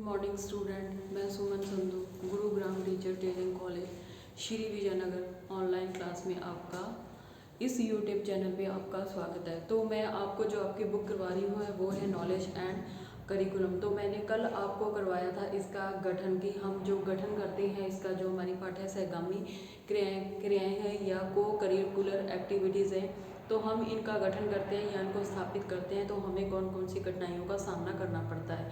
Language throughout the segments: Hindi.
मॉर्निंग स्टूडेंट, मैं Suman Sandhu, Gurugram teacher training college Shri Vijayanagar online class में आपका इस यूट्यूब चैनल पे आपका स्वागत है। तो मैं आपको जो आपकी बुक करवा रही हूँ वो है नॉलेज एंड करिकुलम। तो मैंने कल आपको करवाया था इसका गठन की हम जो गठन करते हैं इसका जो हमारी पाठ्य सहगामी क्रियाएँ हैं या को करिकुलर एक्टिविटीज़ हैं, तो हम इनका गठन करते हैं या इनको स्थापित करते हैं तो हमें कौन कौन सी कठिनाइयों का सामना करना पड़ता है।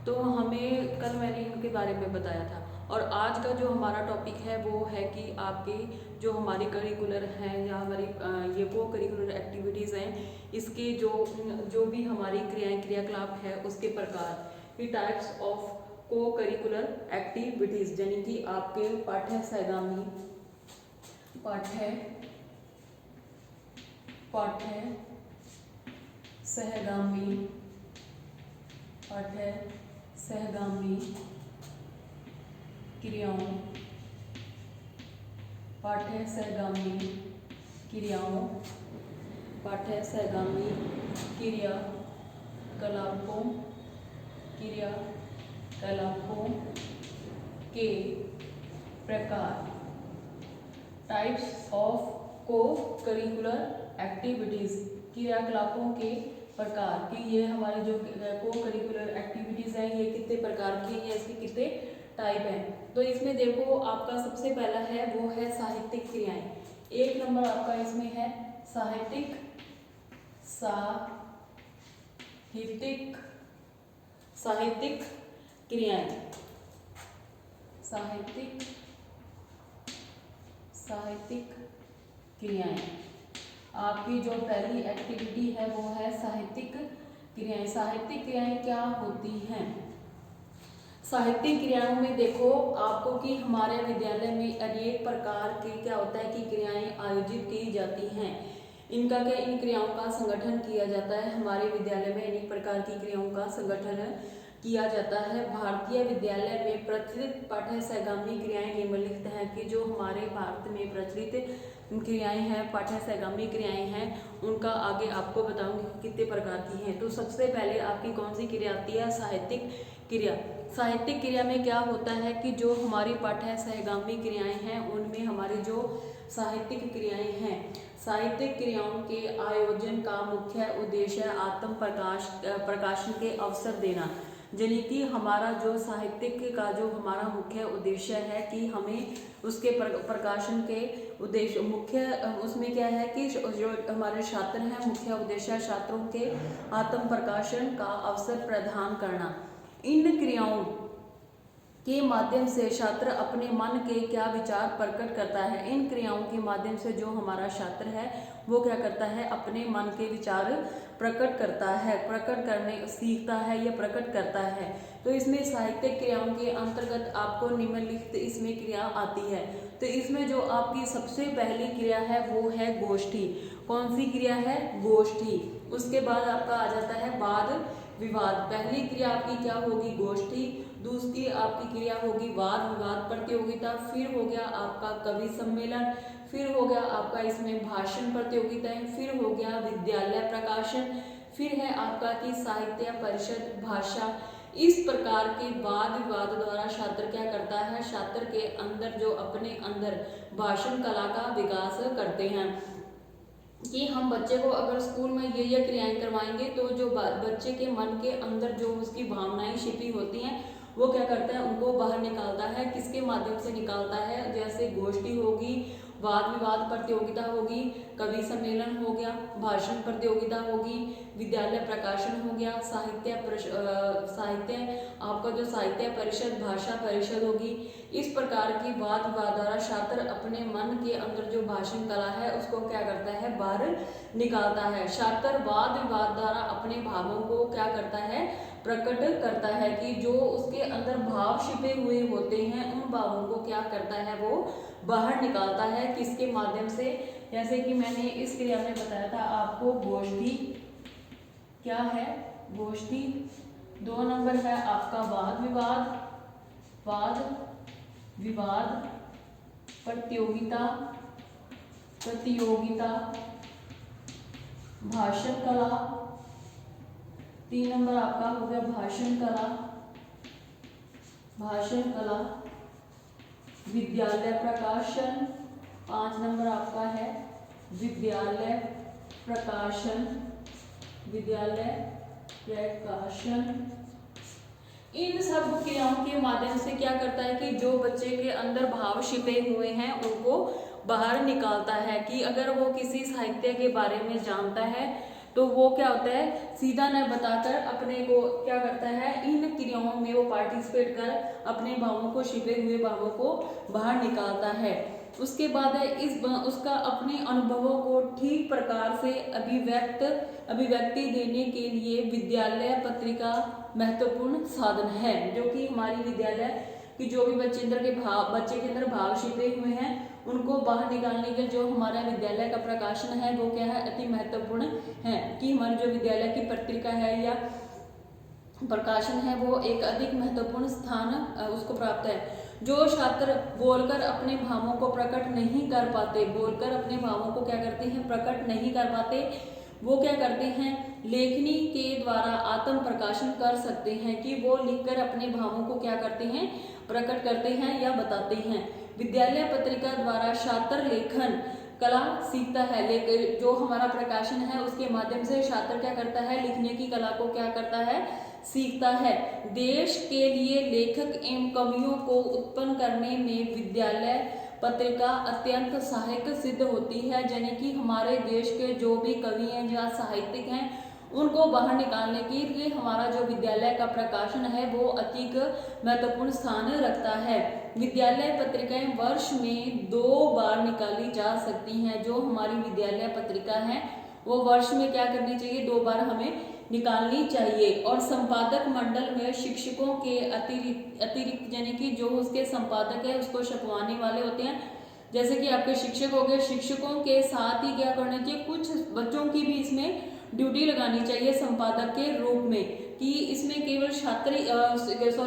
तो हमें कल मैंने इनके बारे में बताया था और आज का जो हमारा टॉपिक है वो है कि आपके जो हमारी करिकुलर हैं या हमारी ये को करिकुलर एक्टिविटीज़ हैं इसके जो भी हमारी क्रियाकलाप है उसके प्रकार की टाइप्स ऑफ को करिकुलर एक्टिविटीज़, यानी कि आपके पाठ्य सहगामी क्रियाकलापों के प्रकार, टाइप्स ऑफ को करिकुलर एक्टिविटीज़, क्रियाकलापों के प्रकार कि ये हमारे जो को करिकुलर एक्टिविटीज़ हैं ये कितने प्रकार की हैं, इसके कितने टाइप हैं। तो इसमें देखो आपका सबसे पहला है वो है साहित्यिक क्रियाएं। एक नंबर आपका इसमें है साहित्यिक क्रियाएं। साहित्यिक क्रियाएं आपकी जो पहली एक्टिविटी है वो है साहित्यिक क्रियाएं। साहित्यिक क्रियाएं क्या होती हैं? साहित्यिक क्रियाओं में देखो आपको कि हमारे विद्यालय में अनेक प्रकार के क्या होता है कि क्रियाएं आयोजित की जाती हैं। इन क्रियाओं का संगठन किया जाता है। हमारे विद्यालय में अनेक प्रकार की क्रियाओं का संगठन किया जाता है। भारतीय विद्यालय में प्रचलित पाठ्य सहगामी क्रियाएं निम्नलिखित हैं कि जो हमारे भारत में प्रचलित क्रियाएं हैं, पाठ्य सहगामी क्रियाएं हैं, उनका आगे आपको बताऊंगी कितने प्रकार की हैं। तो सबसे पहले आपकी कौन सी क्रिया आती है? साहित्यिक क्रिया। साहित्यिक क्रिया में क्या होता है कि जो हमारी पाठ्य सहगामी क्रियाएं हैं उनमें हमारी जो साहित्यिक क्रियाएं हैं, साहित्यिक क्रियाओं के आयोजन का मुख्य उद्देश्य आत्म प्रकाशन के अवसर देना। यानी कि हमारा जो साहित्यिक का जो हमारा मुख्य उद्देश्य है कि हमें उसके प्रकाशन के उद्देश्य मुख्य उसमें क्या है कि जो हमारे छात्र हैं मुख्य उद्देश्य छात्रों के आत्म प्रकाशन का अवसर प्रदान करना। इन क्रियाओं के माध्यम से छात्र अपने मन के क्या विचार प्रकट करता है। इन क्रियाओं के माध्यम से जो हमारा छात्र है वो क्या करता है? अपने मन के विचार प्रकट करता है, प्रकट करने सीखता है या प्रकट करता है। तो इसमें साहित्यिक क्रियाओं के अंतर्गत आपको निम्नलिखित इसमें क्रिया आती है। तो इसमें जो आपकी सबसे पहली क्रिया है वो है गोष्ठी। कौन सी क्रिया है? गोष्ठी। उसके बाद आपका आ जाता है वाद विवाद। पहली क्रिया आपकी क्या होगी? गोष्ठी। दूसरी आपकी क्रिया होगी वाद विवाद प्रतियोगिता। फिर हो गया आपका कवि सम्मेलन। फिर हो गया आपका इसमें भाषण प्रतियोगिताएं। फिर हो गया विद्यालय प्रकाशन। फिर है आपका कि साहित्य परिषद भाषा। इस प्रकार के वाद विवाद द्वारा छात्र क्या करता है? छात्र के अंदर जो अपने अंदर भाषण कला का विकास करते हैं कि हम बच्चे को अगर स्कूल में ये क्रियाएं करवाएंगे तो जो बच्चे के मन के अंदर जो उसकी भावनाएं छिपी होती हैं वो क्या करता है? उनको बाहर निकालता है। किसके माध्यम से निकालता है? जैसे गोष्ठी होगी, वाद विवाद प्रतियोगिता होगी, कवि सम्मेलन हो गया, भाषण प्रतियोगिता होगी, विद्यालय प्रकाशन हो गया, साहित्य आपका जो साहित्य परिषद भाषा परिषद होगी। इस प्रकार की वाद विवाद द्वारा छात्र अपने मन के अंदर जो भाषण कला है उसको क्या करता है? बाहर निकालता है। छात्र वाद विवाद द्वारा अपने भावों को क्या करता है? प्रकट करता है कि जो उसके अंदर भाव छिपे हुए होते हैं उन भावों को क्या करता है? वो बाहर निकालता है। किसके माध्यम से? जैसे कि मैंने इस क्रिया में बताया था आपको गोष्ठी क्या है? गोष्ठी। 2 नंबर है आपका वाद विवाद प्रतियोगिता भाषण कला। 3 नंबर आपका हो गया भाषण कला। भाषण कला, विद्यालय प्रकाशन, 5 नंबर आपका है विद्यालय प्रकाशन, विद्यालय प्रकाशन। इन सब क्रियाओं के माध्यम से क्या करता है कि जो बच्चे के अंदर भाव छिपे हुए हैं उनको बाहर निकालता है। कि अगर वो किसी साहित्य के बारे में जानता है तो वो क्या होता है, सीधा न बताकर अपने को क्या करता है, इन क्रियाओं में वो पार्टिसिपेट कर अपने भावों को, छिपे हुए भावों को बाहर निकालता है। उसके बाद उसका अपने अनुभवों को ठीक प्रकार से अभिव्यक्ति देने के लिए विद्यालय पत्रिका महत्वपूर्ण साधन है। जो कि हमारी विद्यालय कि जो भी बच्चे के अंदर भाव छिपे हुए हैं उनको बाहर निकालने के जो हमारा विद्यालय का प्रकाशन है वो क्या है, अति महत्वपूर्ण है। कि हमारी जो विद्यालय की पत्रिका है या प्रकाशन है वो एक अधिक महत्वपूर्ण स्थान उसको प्राप्त है। जो छात्र बोलकर अपने भावों को प्रकट नहीं कर पाते, बोलकर अपने भावों को क्या करते हैं, प्रकट नहीं कर पाते, वो क्या करते हैं, लेखनी के द्वारा आत्म प्रकाशन कर सकते हैं। कि वो लिखकर अपने भावों को क्या करते हैं, प्रकट करते हैं या बताते हैं। विद्यालय पत्रिका द्वारा छात्र लेखन कला सीखता है। लेकिन जो हमारा प्रकाशन है उसके माध्यम से छात्र क्या करता है, लिखने की कला को क्या करता है, सीखता है। देश के लिए लेखक एवं कवियों को उत्पन्न करने में विद्यालय पत्रिका अत्यंत सहायक सिद्ध होती है। यानी कि हमारे देश के जो भी कवि हैं या साहित्यिक हैं उनको बाहर निकालने के लिए हमारा जो विद्यालय का प्रकाशन है वो अधिक महत्वपूर्ण स्थान रखता है। विद्यालय पत्रिकाएं वर्ष में 2 बार निकाली जा सकती हैं। जो हमारी विद्यालय पत्रिका है वो वर्ष में क्या करनी चाहिए, 2 बार हमें निकालनी चाहिए। और संपादक मंडल में शिक्षकों के अतिरिक्त यानी कि जो उसके संपादक है उसको छपवाने वाले होते हैं, जैसे कि आपके शिक्षक हो गए, शिक्षकों के साथ ही क्या करना चाहिए, कुछ बच्चों की भी इसमें ड्यूटी लगानी चाहिए संपादक के रूप में। कि इसमें केवल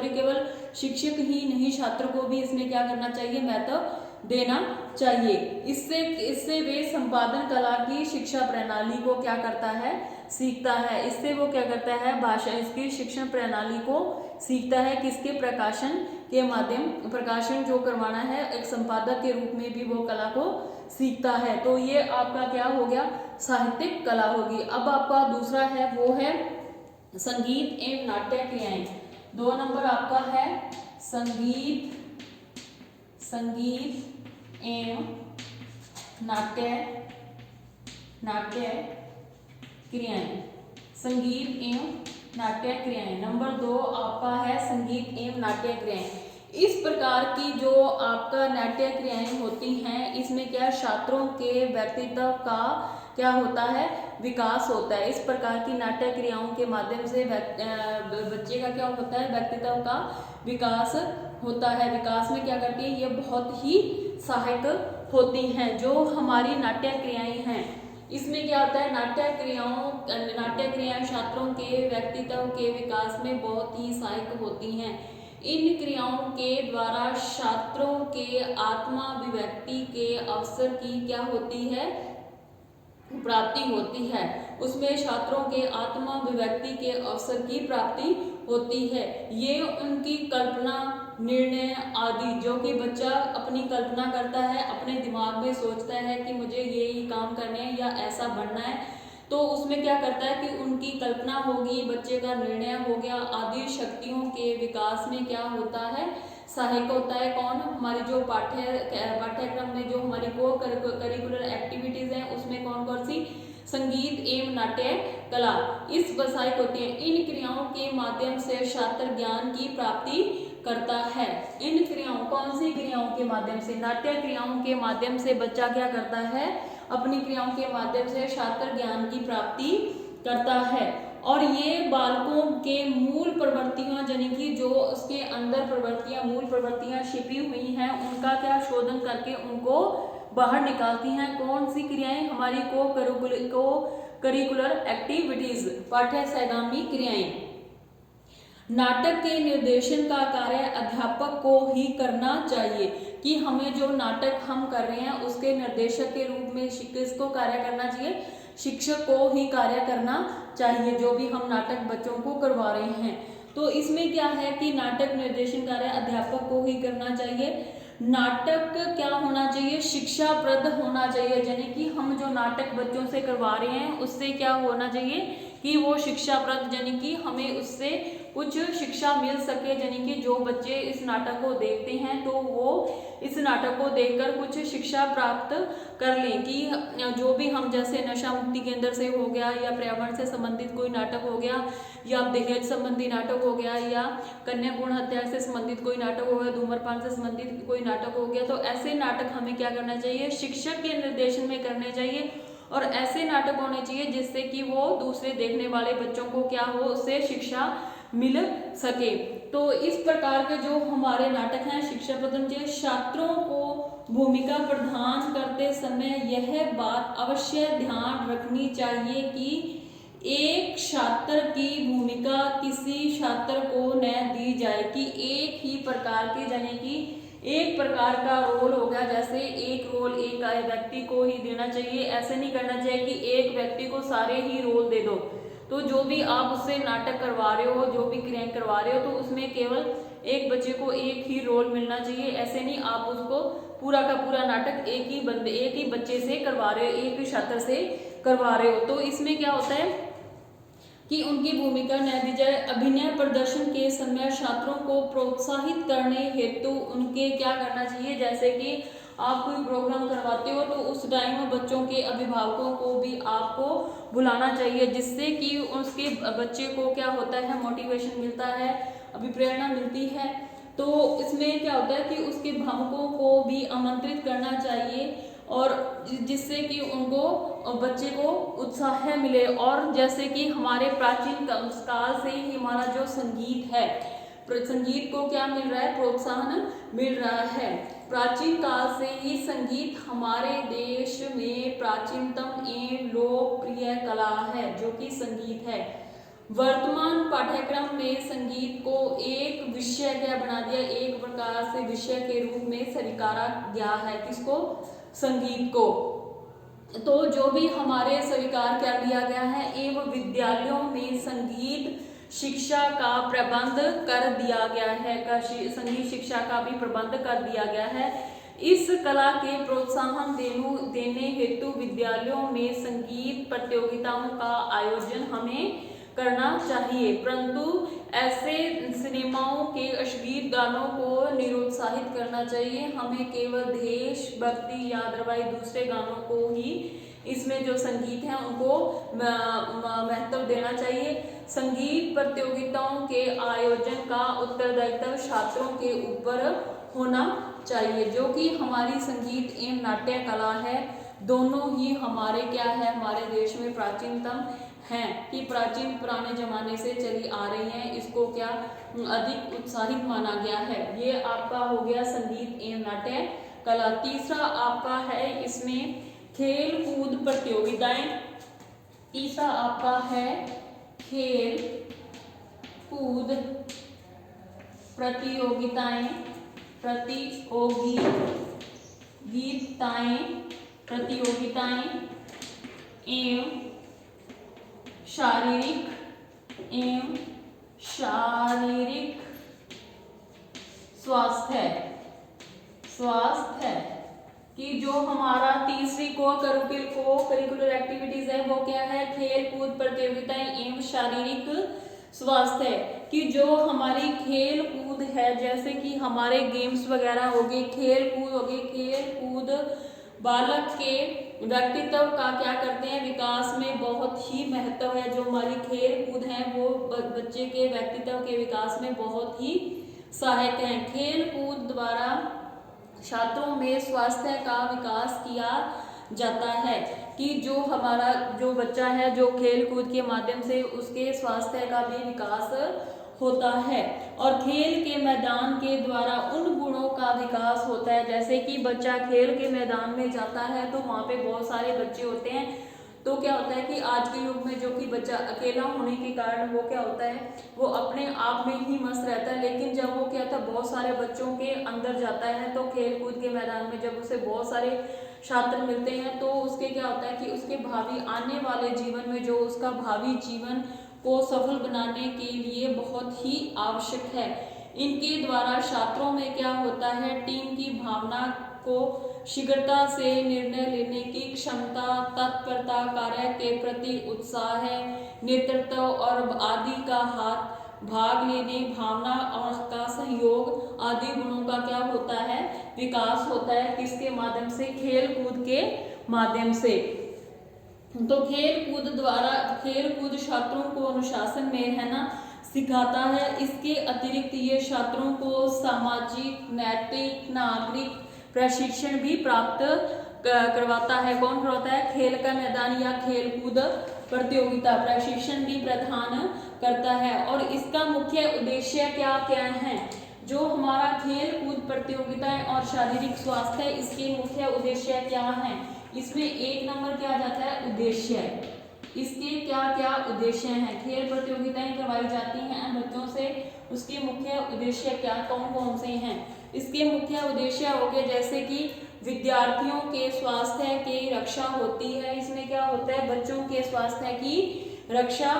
केवल शिक्षक ही नहीं, छात्र को भी इसमें क्या करना चाहिए, महत्व देना चाहिए। इससे वे संपादन कला की शिक्षा प्रणाली को क्या करता है, सीखता है। इससे वो क्या करता है, भाषा इसकी शिक्षण प्रणाली को सीखता है। किसके प्रकाशन के माध्यम, प्रकाशन जो करवाना है एक संपादक के रूप में भी वो कला को सीखता है। तो ये आपका क्या हो गया, साहित्यिक कला होगी। अब आपका दूसरा है वो है संगीत एवं नाट्य क्रियाएं। 2 नंबर आपका है संगीत एवं नाट्य क्रियाएं। संगीत एवं नाट्य क्रियाएं। नंबर 2 आपका है संगीत एवं नाट्य क्रियाएं। इस प्रकार की जो आपका नाट्य क्रियाएं होती हैं इसमें क्या छात्रों के व्यक्तित्व का क्या होता है, विकास होता है। इस प्रकार की नाट्य क्रियाओं के माध्यम से बच्चे का क्या होता है, व्यक्तित्व का विकास होता है। विकास में क्या करती है, ये बहुत ही सहायक होती हैं। जो हमारी नाट्य क्रियाएं हैं इसमें क्या होता है, नाट्य क्रियाएं छात्रों के व्यक्तित्व के विकास में बहुत ही सहायक होती हैं। इन क्रियाओं के द्वारा छात्रों के आत्माभिव्यक्ति के अवसर की क्या होती है, प्राप्ति होती है। उसमें छात्रों के आत्माभिव्यक्ति के अवसर की प्राप्ति होती है। ये उनकी कल्पना, निर्णय आदि, जो कि बच्चा अपनी कल्पना करता है, अपने दिमाग में सोचता है कि मुझे ये काम करने हैं या ऐसा बनना है, तो उसमें क्या करता है कि उनकी कल्पना होगी, बच्चे का निर्णय हो गया, आदि शक्तियों के विकास में क्या होता है, सहायक होता है। कौन, हमारी जो पाठ्यक्रम में जो हमारी करिकुलर एक्टिविटीज हैं उसमें कौन कौन सी, संगीत एवं नाट्य कला इस सहायक होती है। इन क्रियाओं के माध्यम से छात्र ज्ञान की प्राप्ति करता है। इन क्रियाओं, कौन सी क्रियाओं के माध्यम से, नाट्य क्रियाओं के माध्यम से बच्चा क्या करता है, अपनी क्रियाओं के माध्यम से छात्र ज्ञान की प्राप्ति करता है। और ये बालकों के मूल प्रवृत्तियां, यानी कि जो उसके अंदर प्रवृत्तियां, मूल प्रवृत्तियां छिपी हुई हैं उनका क्या शोधन करके उनको बाहर निकालती हैं। कौन सी क्रियाएं, हमारी को करिकुलर एक्टिविटीज, पाठ्य सहगामी क्रियाएं। नाटक के निर्देशन का कार्य अध्यापक को ही करना चाहिए। कि हमें जो नाटक हम कर रहे हैं उसके निर्देशक के रूप में किसको कार्य करना चाहिए, शिक्षक को ही कार्य करना चाहिए, जो भी हम नाटक बच्चों को करवा रहे हैं। तो इसमें क्या है कि नाटक निर्देशन कार्य अध्यापक को ही करना चाहिए। नाटक क्या होना चाहिए, शिक्षाप्रद होना चाहिए, यानी कि हम जो नाटक बच्चों से करवा रहे हैं उससे क्या होना चाहिए कि वो शिक्षाप्रद, यानी कि हमें उससे कुछ शिक्षा मिल सके, यानी कि जो बच्चे इस नाटक को देखते हैं तो वो इस नाटक को देखकर कुछ शिक्षा प्राप्त कर लें। कि जो भी हम जैसे नशा मुक्ति केंद्र से हो गया, या पर्यावरण से संबंधित कोई नाटक हो गया, या दहेज संबंधी नाटक हो गया, या कन्या भ्रूण हत्या से संबंधित कोई नाटक हो गया, धूम्रपान से संबंधित कोई नाटक हो गया, तो ऐसे नाटक हमें क्या करना चाहिए, शिक्षक के निर्देशन में करने चाहिए। और ऐसे नाटक होने चाहिए जिससे कि वो दूसरे देखने वाले बच्चों को क्या हो, उससे शिक्षा मिल सके। तो इस प्रकार के जो हमारे नाटक हैं शिक्षा प्रदान चाहिए। छात्रों को भूमिका प्रदान करते समय यह बात अवश्य ध्यान रखनी चाहिए कि एक छात्र की भूमिका किसी छात्र को न दी जाए, कि एक ही प्रकार के, यानी कि एक प्रकार का रोल हो गया, जैसे एक रोल एक व्यक्ति को ही देना चाहिए, ऐसे नहीं करना चाहिए कि एक व्यक्ति को सारे ही रोल दे दो। तो जो भी आप उससे नाटक करवा रहे हो, जो भी क्रियाएं करवा रहे हो, तो उसमें केवल एक बच्चे को एक ही रोल मिलना चाहिए। ऐसे नहीं आप उसको पूरा का पूरा नाटक एक ही बच्चे से करवा रहे हो, एक ही छात्र से करवा रहे हो। तो इसमें क्या होता है कि उनकी भूमिका न दी जाए। अभिनय प्रदर्शन के समय छात्रों को प्रोत्साहित करने हेतु उनके क्या करना चाहिए, जैसे कि आप कोई प्रोग्राम करवाते हो तो उस टाइम बच्चों के अभिभावकों को भी आपको बुलाना चाहिए, जिससे कि उसके बच्चे को क्या होता है, मोटिवेशन मिलता है, अभिप्रेरणा मिलती है। तो इसमें क्या होता है कि उसके भावकों को भी आमंत्रित करना चाहिए, और जिससे कि उनको बच्चे को उत्साह मिले। और जैसे कि हमारे प्राचीन काल से ही हमारा जो संगीत है, संगीत को क्या मिल रहा है, प्रोत्साहन मिल रहा है। प्राचीन काल से ही संगीत हमारे देश में प्राचीनतम एवं लोकप्रिय कला है, जो कि संगीत है। वर्तमान पाठ्यक्रम में संगीत को एक विषय क्या बना दिया, एक प्रकार से विषय के रूप में स्वीकारा गया है। किसको, संगीत को। तो जो भी हमारे स्वीकार कर लिया गया है, एवं विद्यालयों में संगीत शिक्षा का प्रबंध कर दिया गया है, संगीत शिक्षा का भी प्रबंध कर दिया गया है। इस कला के प्रोत्साहन देने हेतु विद्यालयों में संगीत प्रतियोगिताओं का आयोजन हमें करना चाहिए, परंतु ऐसे सिनेमाओं के अश्लील गानों को निरुत्साहित करना चाहिए। हमें केवल देशभक्ति या अदरवाइज दूसरे गानों को ही, इसमें जो संगीत है उनको महत्व देना चाहिए। संगीत प्रतियोगिताओं के आयोजन का उत्तरदायित्व छात्रों के ऊपर होना चाहिए। जो कि हमारी संगीत एवं नाट्य कला है, दोनों ही हमारे क्या है, हमारे देश में प्राचीनतम हैं, कि प्राचीन पुराने जमाने से चली आ रही हैं। इसको क्या अधिक उत्साहित माना गया है। ये आपका हो गया संगीत एवं नाट्य कला। तीसरा आपका है इसमें खेल कूद प्रतियोगिताएं। तीसरा आपका है खेल कूद प्रतियोगिताएं, प्रतियोगिताएं एवं शारीरिक स्वास्थ्य कि जो हमारा तीसरी को करिकुलर एक्टिविटीज है वो क्या है, खेल कूद प्रतियोगिताएं एवं शारीरिक स्वास्थ्य। कि जो हमारी खेल कूद है, जैसे कि हमारे गेम्स वगैरह हो गए, खेल कूद हो गए, खेल कूद बालक के व्यक्तित्व का क्या करते हैं, विकास में बहुत ही महत्व है। जो हमारी खेल कूद है वो बच्चे के व्यक्तित्व के विकास में बहुत ही सहायक है। खेल कूद द्वारा छात्रों में स्वास्थ्य का विकास किया जाता है। कि जो हमारा जो बच्चा है, जो खेल कूद के माध्यम से उसके स्वास्थ्य का भी विकास होता है। और खेल के मैदान के द्वारा उन गुणों का विकास होता है, जैसे कि बच्चा खेल के मैदान में जाता है तो वहाँ पे बहुत सारे बच्चे होते हैं, तो क्या होता है कि आज के युग में जो कि बच्चा अकेला होने के कारण वो क्या होता है, वो अपने आप में ही मस्त रहता है। लेकिन जब वो क्या होता है, बहुत सारे बच्चों के अंदर जाता है, तो खेल कूद के मैदान में जब उसे बहुत सारे छात्र मिलते हैं, तो उसके क्या होता है कि उसके भावी आने वाले जीवन में जो उसका भावी जीवन को सफल बनाने के लिए बहुत ही आवश्यक है। इनके द्वारा छात्रों में क्या होता है, टीम की भावना को, शीघ्रता से निर्णय लेने की क्षमता, तत्परता, कार्य के प्रति उत्साह, नेतृत्व और आदि का भाग लेने भावना और का सहयोग आदि गुणों का क्या होता है, विकास होता है। किसके माध्यम से, खेल कूद के माध्यम से। तो खेल कूद छात्रों को अनुशासन में रहना सिखाता है। इसके अतिरिक्त ये छात्रों को सामाजिक, नैतिक, नागरिक प्रशिक्षण भी प्राप्त करवाता है। कौन करवाता है, खेल का मैदान या खेल कूद प्रतियोगिता प्रशिक्षण भी प्रदान करता है। और इसका मुख्य उद्देश्य क्या क्या है, जो हमारा खेल कूद प्रतियोगिताएं और शारीरिक स्वास्थ्य है, इसके मुख्य उद्देश्य क्या है। इसमें 1 नंबर क्या जाता है, उद्देश्य। इसके क्या क्या उद्देश्य हैं, खेल प्रतियोगिताएं करवाई जाती हैं बच्चों से, उसके मुख्य उद्देश्य क्या कौन कौन से हैं। इसके मुख्य उद्देश्य हो गए जैसे कि विद्यार्थियों के स्वास्थ्य की रक्षा होती है। इसमें क्या होता है, बच्चों के स्वास्थ्य की रक्षा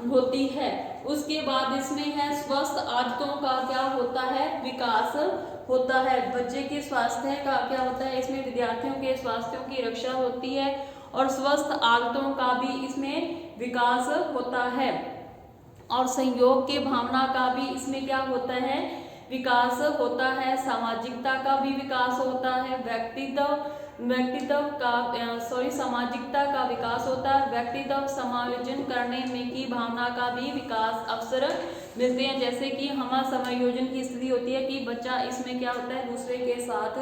होती है। उसके बाद इसमें है स्वस्थ आदतों का क्या होता है, विकास होता है। बच्चे के स्वास्थ्य का क्या होता है, इसमें विद्यार्थियों के स्वास्थ्य की रक्षा होती है और स्वस्थ आदतों का भी इसमें विकास होता है। और संयोग के भावना का भी इसमें क्या होता है, विकास होता है। सामाजिकता का भी विकास होता है। सामाजिकता का विकास होता है। व्यक्तित्व समायोजन करने में की भावना का भी विकास अवसर मिलते हैं। जैसे कि हम समायोजन की स्थिति होती है कि बच्चा इसमें क्या होता है, दूसरे के साथ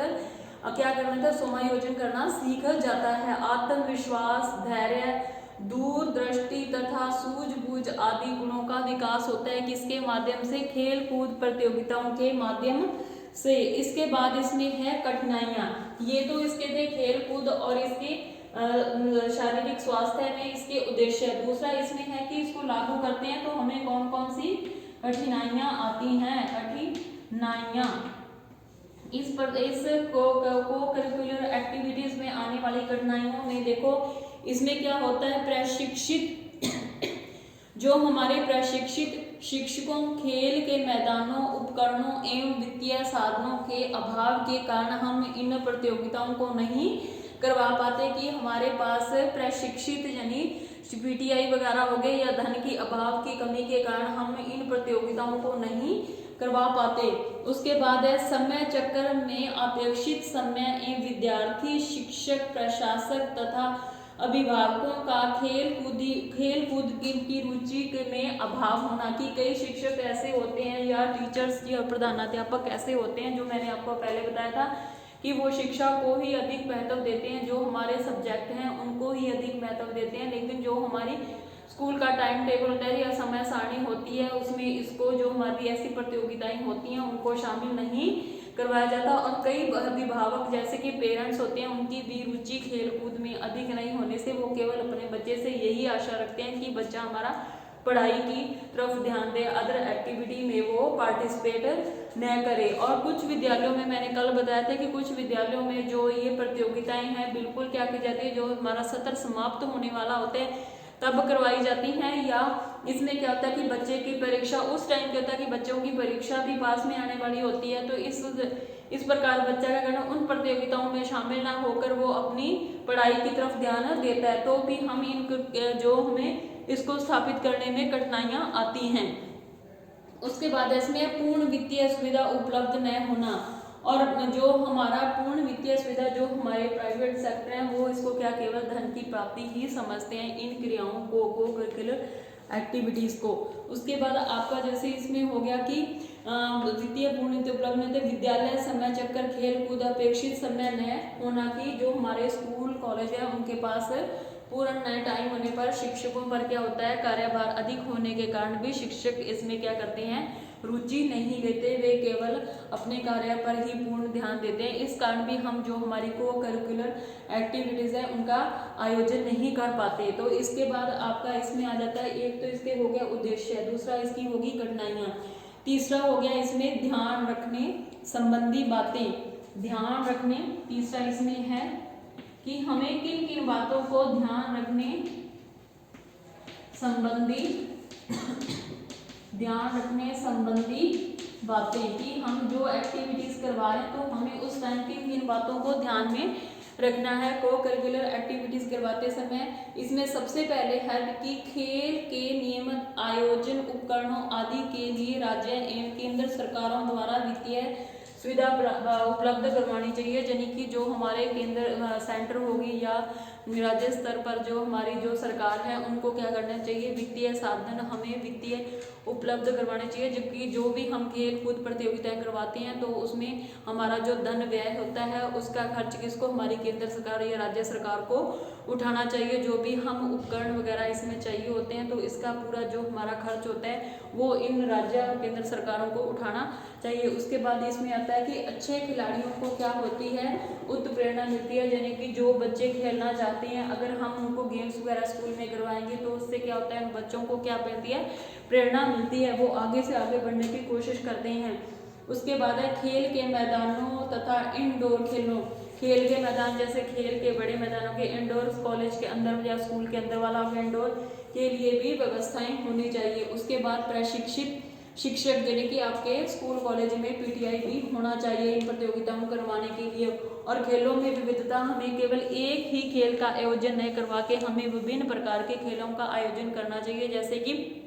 क्या करना था, समायोजन करना सीख जाता है। आत्मविश्वास, धैर्य, दूरदृष्टि तथा सूझबूझ आदि गुणों का विकास होता है। किसके माध्यम से, खेल कूद प्रतियोगिताओं के माध्यम से। इसके बाद इसमें है कठिनाइयां। ये तो इसके थे खेल कूद और इसके शारीरिक स्वास्थ्य में इसके उद्देश्य। दूसरा इसमें है कि इसको लागू करते हैं तो हमें कौन कौन सी कठिनाइयां आती हैं। कठिनाइयां इस को करिकुलर एक्टिविटीज में आने वाली कठिनाइयों में देखो, इसमें क्या होता है, प्रशिक्षित जो हमारे प्रशिक्षित शिक्षकों खेल के मैदानों, उपकरणों एवं वित्तीय साधनों के अभाव के कारण हम इन प्रतियोगिताओं को नहीं करवा पाते। कि हमारे पास प्रशिक्षित यानी पीटीआई वगैरह हो गए या धन की अभाव की कमी के कारण हम इन प्रतियोगिताओं को नहीं करवा पाते। उसके बाद है समय चक्र में अपेक्षित समय एवं विद्यार्थी, शिक्षक, प्रशासक तथा अभिभावकों का खेल कूद की रुचि में अभाव होना। कि कई शिक्षक ऐसे होते हैं या टीचर्स या प्रधानाध्यापक ऐसे होते हैं, जो मैंने आपको पहले बताया था कि वो शिक्षा को ही अधिक महत्व देते हैं, जो हमारे सब्जेक्ट हैं उनको ही अधिक महत्व देते हैं, लेकिन जो हमारी स्कूल का टाइम टेबल होता है या समय सारणी होती है उसमें इसको जो हमारी ऐसी प्रतियोगिताएं होती हैं उनको शामिल नहीं करवाया जाता। और कई अभिभावक जैसे कि पेरेंट्स होते हैं, उनकी भी रुचि खेल कूद में अधिक नहीं होने से वो केवल अपने बच्चे से यही आशा रखते हैं कि बच्चा हमारा पढ़ाई की तरफ ध्यान दे, अदर एक्टिविटी में वो पार्टिसिपेट न करे। और कुछ विद्यालयों में मैंने कल बताया था कि कुछ विद्यालयों में जो ये प्रतियोगिताएं हैं बिल्कुल क्या की जाती है, जो हमारा सत्र समाप्त होने वाला होता है तब करवाई जाती हैं। या इसमें क्या होता है कि बच्चे की परीक्षा उस टाइम क्या होता है कि बच्चों की परीक्षा भी पास में आने वाली होती है, तो इस प्रकार बच्चा क्या करना, उन प्रतियोगिताओं में शामिल ना होकर वो अपनी पढ़ाई की तरफ ध्यान देता है, तो भी हम जो हमें इसको स्थापित करने में कठिनाइयां आती हैं। उसके बाद इसमें पूर्ण वित्तीय सुविधा उपलब्ध न होना। और जो हमारा पूर्ण वित्तीय सुविधा जो हमारे प्राइवेट सेक्टर हैं वो इसको क्या केवल धन की प्राप्ति ही समझते हैं, इन क्रियाओं को करिकुलर एक्टिविटीज को। उसके बाद आपका जैसे इसमें हो गया कि वित्तीय पूर्ण उपलब्ध नहीं थे, विद्यालय समय चक्कर खेल कूद अपेक्षित समय न होना। की जो हमारे स्कूल कॉलेज है उनके पास पूर्ण नए टाइम होने पर शिक्षकों पर क्या होता है, कार्यभार अधिक होने के कारण भी शिक्षक इसमें क्या करते हैं, रुचि नहीं लेते, वे केवल अपने कार्य पर ही पूर्ण ध्यान देते हैं। इस कारण भी हम जो हमारी को करिकुलर एक्टिविटीज है उनका आयोजन नहीं कर पाते। तो इसके बाद आपका इसमें आ जाता है, एक तो इसके हो गया उद्देश्य, दूसरा इसकी होगी कठिनाइयां, तीसरा हो गया इसमें ध्यान रखने संबंधी बातें, ध्यान रखने। तीसरा इसमें है कि हमें किन किन बातों को ध्यान रखने संबंधी ध्यान रखने संबंधी बातें कि हम जो एक्टिविटीज करवा रहे हैं तो हमें उस टाइम की इन बातों को ध्यान में रखना है। को करिकुलर एक्टिविटीज करवाते समय इसमें सबसे पहले है कि खेल के नियमित आयोजन उपकरणों आदि के लिए राज्य एवं केंद्र सरकारों द्वारा वित्तीय सुविधा उपलब्ध करवानी चाहिए। यानी कि जो हमारे केंद्र सेंटर होगी या राज्य स्तर पर जो हमारी जो सरकार है उनको क्या करना चाहिए, वित्तीय साधन हमें वित्तीय उपलब्ध करवाने चाहिए। जबकि जो भी हम खेल कूद प्रतियोगिताएं करवाते हैं तो उसमें हमारा जो धन व्यय होता है उसका खर्च किसको, हमारी केंद्र सरकार या राज्य सरकार को उठाना चाहिए। जो भी हम उपकरण वगैरह इसमें चाहिए होते हैं तो इसका पूरा जो हमारा खर्च होता है वो इन राज्य और केंद्र सरकारों को उठाना चाहिए। उसके बाद इसमें आता है कि अच्छे खिलाड़ियों को क्या होती है, उत्प्रेरणा मिलती है। यानी कि जो बच्चे खेलना चाहते हैं अगर हम उनको गेम्स वगैरह स्कूल में करवाएंगे तो उससे क्या होता है, उन बच्चों को क्या मिलती है, प्रेरणा मिलती है, वो आगे से आगे बढ़ने की कोशिश करते हैं। उसके बाद है खेल के मैदानों तथा इंडोर खेलों, खेल के मैदान जैसे खेल के बड़े मैदानों के इंडोर, कॉलेज के अंदर या स्कूल के अंदर वाला इंडोर के लिए भी व्यवस्थाएं होनी चाहिए। उसके बाद प्रशिक्षित शिक्षक यानी कि आपके स्कूल कॉलेज में पीटीआई भी होना चाहिए इन प्रतियोगिताओं करवाने के लिए। और खेलों में विविधता, हमें केवल एक ही खेल का आयोजन नहीं करवा के हमें विभिन्न प्रकार के खेलों का आयोजन करना चाहिए। जैसे कि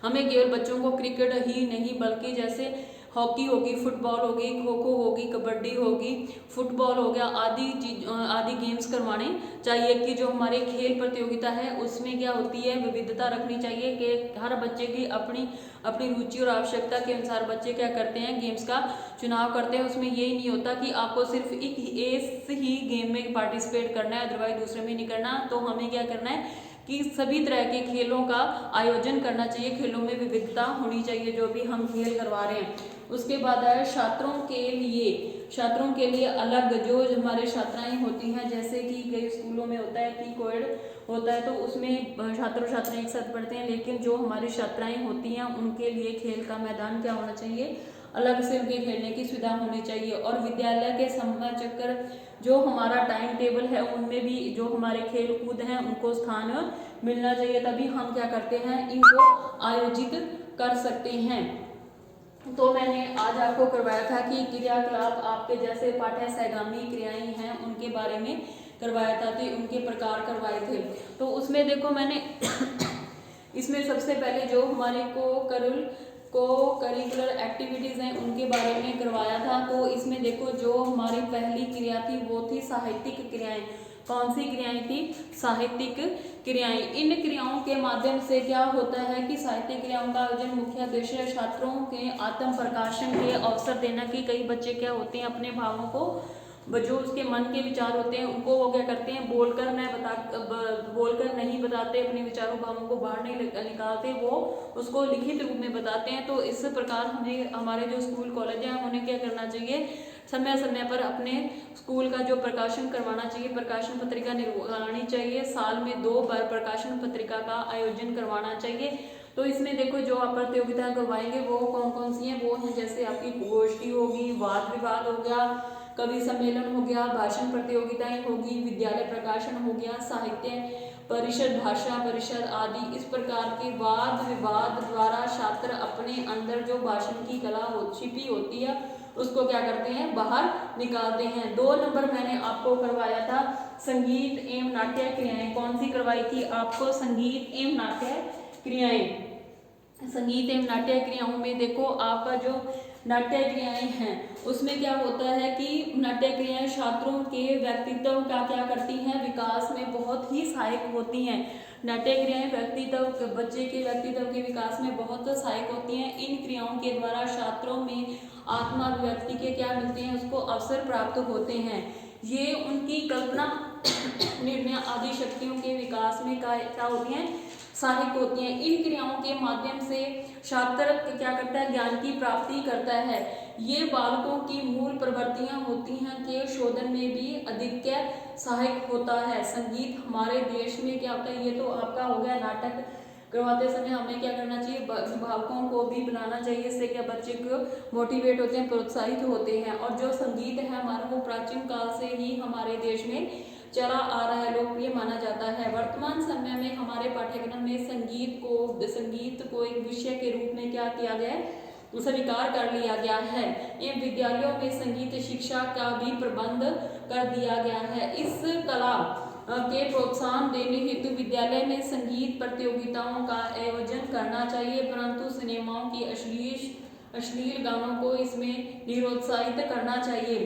हमें केवल बच्चों को क्रिकेट ही नहीं बल्कि जैसे हॉकी होगी, फुटबॉल होगी, खो खो होगी, कबड्डी होगी, फुटबॉल हो गया, आदि गेम्स करवाने चाहिए। कि जो हमारे खेल प्रतियोगिता है उसमें क्या होती है, विविधता रखनी चाहिए कि हर बच्चे की अपनी अपनी रुचि और आवश्यकता के अनुसार बच्चे क्या करते हैं, गेम्स का चुनाव करते हैं। उसमें यही नहीं होता कि आपको सिर्फ एक ही गेम में पार्टिसिपेट करना है अदरवाइज दूसरे में नहीं करना। तो हमें क्या करना है कि सभी तरह के खेलों का आयोजन करना चाहिए, खेलों में विविधता होनी चाहिए जो भी हम खेल करवा रहे हैं। उसके बाद है छात्रों के लिए अलग जो हमारे छात्राएं होती हैं, जैसे कि कई स्कूलों में होता है कि कोएड होता है तो उसमें छात्र छात्राएं एक साथ पढ़ते हैं, लेकिन जो हमारी छात्राएं होती हैं उनके लिए खेल का मैदान क्या होना चाहिए, अलग से उनके खेलने की सुविधा होनी चाहिए। और विद्यालय के समय चक्कर जो हमारा टाइम टेबल है उनमें भी जो हमारे खेल कूद हैं उनको स्थान मिलना चाहिए, तभी हम क्या करते हैं, इनको आयोजित कर सकते हैं। तो मैंने आज आपको करवाया था कि क्रियाकलाप आपके जैसे पाठ्य सहगामी क्रियाएं हैं उनके बारे में करवाया था कि उनके प्रकार करवाए थे। तो उसमें देखो मैंने इसमें सबसे पहले जो हमारे को करिकुलर एक्टिविटीज हैं उनके बारे में करवाया था। तो इसमें देखो जो हमारी पहली क्रिया थी वो थी साहित्यिक क्रियाएं। कौन सी क्रियाएं थी, साहित्यिक क्रियाएं। इन क्रियाओं के माध्यम से क्या होता है कि साहित्यिक क्रियाओं का आयोजन मुख्य उद्देश्य छात्रों के आत्म प्रकाशन के अवसर देना। कि कई बच्चे क्या होते हैं अपने भावों को, जो उसके मन के विचार होते हैं उनको वो क्या करते हैं बोलकर नहीं बताते, अपने विचारों भावों को बाहर नहीं निकालते, वो उसको लिखित रूप में बताते हैं। तो इस प्रकार हमें हमारे जो स्कूल कॉलेज हैं उन्हें क्या करना चाहिए, समय समय पर अपने स्कूल का जो प्रकाशन करवाना चाहिए, प्रकाशन पत्रिका निकालनी चाहिए। साल में 2 बार प्रकाशन पत्रिका का आयोजन करवाना चाहिए। तो इसमें देखो जो आप प्रतियोगिताएं करवाएंगे वो कौन कौन सी हैं, वो हैं जैसे आपकी गोष्ठी होगी, वाद विवाद हो गया, कवि सम्मेलन हो गया, भाषण प्रतियोगिताएं होगी, विद्यालय प्रकाशन हो गया, साहित्य परिषद, भाषा परिषद आदि। इस प्रकार के वाद विवाद द्वारा छात्र अपने अंदर जो भाषण की कला छिपी होती है उसको क्या करते हैं, बाहर निकालते हैं। 2 नंबर मैंने आपको करवाया था संगीत एवं नाट्य क्रियाएं। कौन सी करवाई थी आपको, संगीत एवं नाट्य क्रियाएं। संगीत एवं नाट्य क्रियाओं में देखो आपका जो नाट्य क्रियाएं हैं उसमें क्या होता है कि नाट्य क्रियाएं छात्रों के व्यक्तित्व का क्या करती हैं, विकास में बहुत ही सहायक होती हैं। नाट्य क्रियाएं बच्चे के व्यक्तित्व के विकास में बहुत सहायक होती हैं। इन क्रियाओं के द्वारा छात्रों में आत्माभिव्यक्ति के क्या मिलते हैं, उसको अवसर प्राप्त होते हैं। ये उनकी कल्पना निर्णय आदि शक्तियों के विकास में क्या होती हैं, सहायक होती हैं। इन क्रियाओं के माध्यम से छात्र क्या करता है, ज्ञान की प्राप्ति करता है। ये बालकों की मूल प्रवृत्तियां होती हैं के शोधन में भी अधिक सहायक होता है। संगीत हमारे देश में क्या होता है, ये तो आपका हो गया नाटक करवाते समय हमें क्या करना चाहिए, अभिभावकों को भी बुलाना चाहिए, इससे क्या बच्चे को मोटिवेट होते हैं, प्रोत्साहित होते हैं। और जो संगीत है हमारा वो प्राचीन काल से ही हमारे देश में चला आ रहा है, लोकप्रिय माना जाता है। वर्तमान समय में हमारे पाठ्यक्रम में संगीत को एक विषय के रूप में क्या किया गया है, स्वीकार कर लिया गया है। एवं विद्यालयों में संगीत शिक्षा का भी प्रबंध कर दिया गया है। इस कला के प्रोत्साहन देने हेतु विद्यालय में संगीत प्रतियोगिताओं का आयोजन करना चाहिए, परंतु सिनेमाओं की अश्लील गानों को इसमें निरुत्साहित करना चाहिए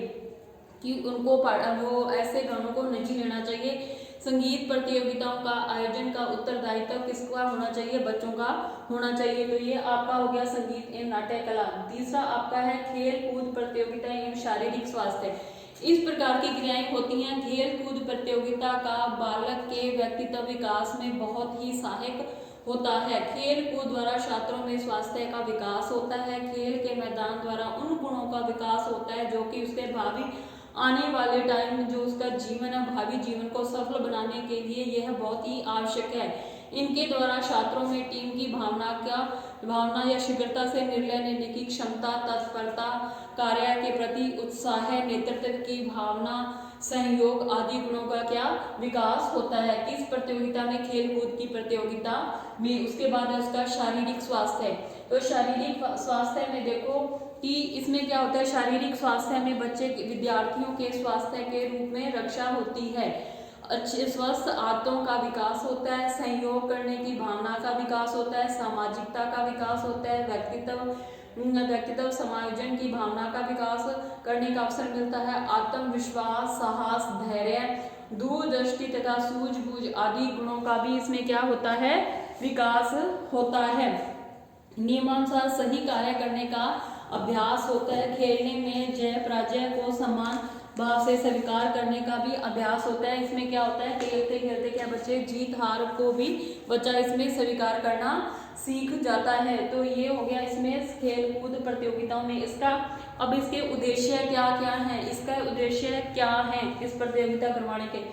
कि उनको वो ऐसे गानों को नहीं लेना चाहिए। संगीत प्रतियोगिताओं का आयोजन का उत्तरदायित्व किसका होना चाहिए, बच्चों का होना चाहिए। तो ये आपका हो गया संगीत एवं नाट्य कला। तीसरा आपका है खेल कूद प्रतियोगिता एवं शारीरिक स्वास्थ्य। इस प्रकार की क्रियाएं होती हैं। खेल कूद प्रतियोगिता का बालक के व्यक्तित्व विकास में बहुत ही सहायक होता है। खेल कूद द्वारा छात्रों में स्वास्थ्य का विकास होता है। खेल के मैदान द्वारा उन गुणों का विकास होता है जो कि उसके भावी आने वाले टाइम जो उसका जीवन है, भावी जीवन को सफल बनाने के लिए यह बहुत ही आवश्यक है। इनके द्वारा छात्रों में टीम की भावना या शीघ्रता से निर्णय लेने की क्षमता, तत्परता, कार्य के प्रति उत्साह, नेतृत्व की भावना, सहयोग आदि गुणों का क्या विकास होता है। किस प्रतियोगिता में, खेल कूद की प्रतियोगिता में। उसके बाद है उसका शारीरिक स्वास्थ्य। तो शारीरिक स्वास्थ्य में देखो कि इसमें क्या होता है, शारीरिक स्वास्थ्य में बच्चे विद्यार्थियों के स्वास्थ्य के रूप में रक्षा होती है। अच्छे स्वस्थ आदतों का विकास होता है, सहयोग करने की भावना का विकास होता है, सामाजिकता का विकास होता है, व्यक्तित्व समायोजन की भावना का विकास करने का अवसर मिलता है, आत्मविश्वास, साहस, धैर्य, दूरदृष्टि तथा सूझबूझ आदि गुणों का भी इसमें क्या होता है, विकास होता है। नियमानुसार सही कार्य करने का अभ्यास होता है। खेलने में जय पराजय को समान भाव से स्वीकार करने का भी अभ्यास होता है। इसमें क्या होता है, खेलते खेलते क्या बच्चे जीत हार को भी बच्चा इसमें स्वीकार करना सीख जाता है। तो ये हो गया इसमें खेल कूद प्रतियोगिताओं में। अब इसके उद्देश्य क्या क्या हैं, इसका उद्देश्य क्या है इस प्रतियोगिता करवाने के।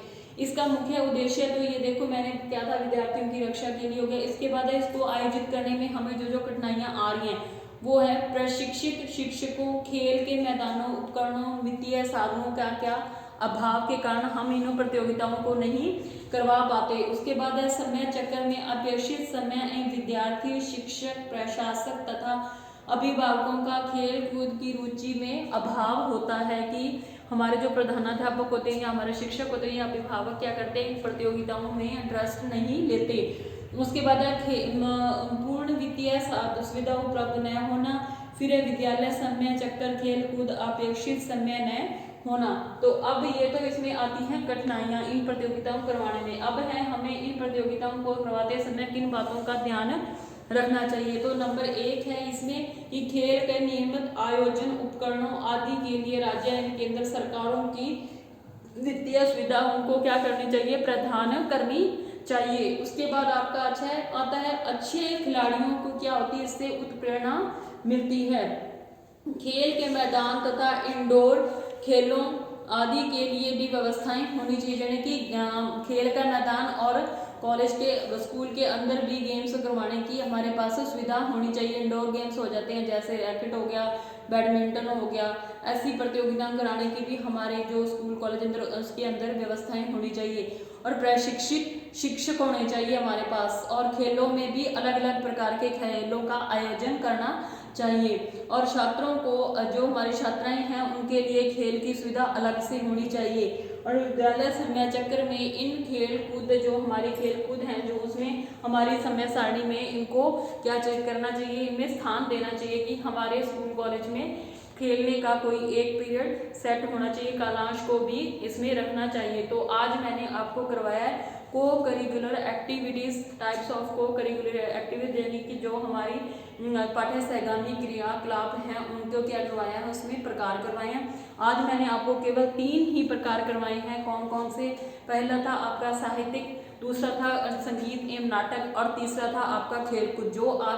इसका मुख्य उद्देश्य तो ये देखो मैंने क्या था, विद्यार्थियों की रक्षा के लिए हो गया। इसके बाद है इसको आयोजित करने में हमें जो कठिनाइयां आ रही हैं वो है प्रशिक्षित शिक्षकों, खेल के मैदानों, उपकरणों, वित्तीय साधनों का क्या अभाव के कारण हम इन प्रतियोगिताओं को नहीं करवा पाते। उसके बाद है समय चक्र में अपेक्षित समय एवं विद्यार्थी, शिक्षक, प्रशासक तथा अभिभावकों का खेल कूद की रुचि में अभाव होता है कि हमारे जो प्रधानाध्यापक होते हैं या हमारे शिक्षक होते हैं या अभिभावक क्या करते हैं, प्रतियोगिताओं में इंटरेस्ट नहीं लेते। उसके बाद पूर्ण वित्तीय सुविधा उपलब्ध न होना, फिर विद्यालय समय चक्कर, खेल कूद अपेक्षित समय न होना। तो अब ये तो इसमें आती हैं कठिनाइयां इन प्रतियोगिताओं करवाने में। अब है हमें इन प्रतियोगिताओं को करवाते समय किन बातों का ध्यान रखना चाहिए। तो नंबर 1 है इसमें कि खेल के नियमित आयोजन, उपकरणों आदि के लिए राज्य एवं केंद्र सरकारों की वित्तीय सुविधाओं को क्या करनी चाहिए, प्रदान करनी चाहिए। उसके बाद आपका आता है अच्छे खिलाड़ियों को क्या होती है, इससे उत्प्रेरणा मिलती है। खेल के मैदान तथा इंडोर खेलों आदि के लिए भी व्यवस्थाएं होनी चाहिए, यानी कि खेल का मैदान और कॉलेज के स्कूल के अंदर भी गेम्स करवाने की हमारे पास सुविधा होनी चाहिए। इंडोर गेम्स हो जाते हैं जैसे रैकेट हो गया, बैडमिंटन हो गया, ऐसी प्रतियोगिताएं कराने की भी हमारे जो स्कूल कॉलेज अंदर उसके अंदर व्यवस्थाएं होनी चाहिए। और प्रशिक्षित शिक्षक होने चाहिए हमारे पास। और खेलों में भी अलग अलग प्रकार के खेलों का आयोजन करना चाहिए। और छात्रों को, जो हमारी छात्राएं हैं उनके लिए खेल की सुविधा अलग से होनी चाहिए। और विद्यालय समय चक्र में इन खेल कूद, जो हमारे खेल कूद हैं जो उसमें हमारी समय सारणी में इनको क्या करना चाहिए, इनमें स्थान देना चाहिए कि हमारे स्कूल कॉलेज में खेलने का कोई एक पीरियड सेट होना चाहिए, कालांश को भी इसमें रखना चाहिए। तो आज मैंने आपको करवाया है को करिकुलर एक्टिविटीज, टाइप्स ऑफ को करिकुलर एक्टिविटीज, यानी कि जो हमारी पाठ्य सहगामी क्रियाकलाप हैं उनको क्या करवाया है, उसमें प्रकार करवाए हैं। आज मैंने आपको केवल 3 ही प्रकार करवाए हैं। कौन कौन से? पहला था आपका साहित्यिक, दूसरा था संगीत एवं नाटक और तीसरा था आपका खेलकूद। जो